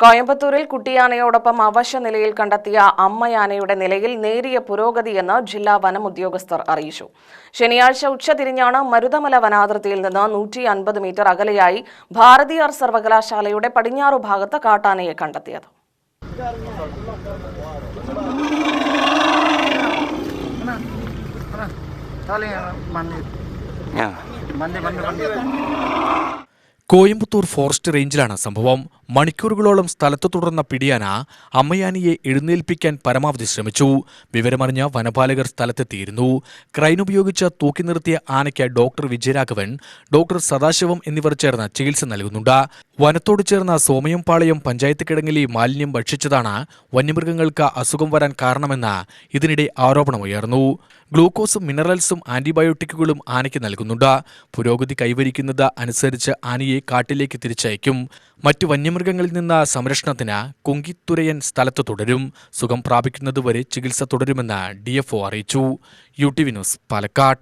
കോയമ്പത്തൂരിൽ കുട്ടിയാനയോടൊപ്പം അവശ നിലയിൽ കണ്ടെത്തിയ അമ്മയാനയുടെ നിലയിൽ നേരിയ പുരോഗതിയെന്ന് ജില്ലാ വനം ഉദ്യോഗസ്ഥർ അറിയിച്ചു. ശനിയാഴ്ച ഉച്ചതിരിഞ്ഞാണ് മരുതമല വനാതിർത്തിയിൽ നിന്ന് 150 മീറ്റർ അകലെയായി ഭാരതിയാർ സർവകലാശാലയുടെ പടിഞ്ഞാറു ഭാഗത്ത് കാട്ടാനയെ കണ്ടെത്തിയത്. കോയമ്പത്തൂർ ഫോറസ്റ്റ് റേഞ്ചിലാണ് സംഭവം. മണിക്കൂറുകളോളം സ്ഥലത്ത് തുടർന്ന പിടിയാന അമ്മയാനിയെ എഴുന്നേൽപ്പിക്കാൻ പരമാവധി ശ്രമിച്ചു. വിവരമറിഞ്ഞ വനപാലകർ സ്ഥലത്തെത്തിയിരുന്നു. ക്രൈൻ ഉപയോഗിച്ച് തൂക്കി നിർത്തിയ ആനയ്ക്ക് ഡോക്ടർ വിജയരാഘവൻ, ഡോക്ടർ സദാശിവം എന്നിവർ ചേർന്ന് ചികിത്സ നൽകുന്നുണ്ട്. വനത്തോട് ചേർന്ന സോമയംപാളയം പഞ്ചായത്ത് കിടങ്ങിലെ മാലിന്യം ഭക്ഷിച്ചതാണ് വന്യമൃഗങ്ങൾക്ക് അസുഖം വരാൻ കാരണമെന്ന് ഇതിനിടെ ആരോപണമുയർന്നു. ഗ്ലൂക്കോസും മിനറൽസും ആന്റിബയോട്ടിക്കുകളും ആനയ്ക്ക് നൽകുന്നുണ്ട്. പുരോഗതി കൈവരിക്കുന്നത് അനുസരിച്ച് ആനയെ കാട്ടിലേക്ക് തിരിച്ചയക്കും. മറ്റു വന്യമൃഗങ്ങളിൽ നിന്ന് സംരക്ഷണത്തിന് കുങ്കിത്തുരയൻ സ്ഥലത്ത് തുടരും. സുഖം പ്രാപിക്കുന്നതുവരെ ചികിത്സ തുടരുമെന്ന് DFO അറിയിച്ചു. UTV news, Palakkad.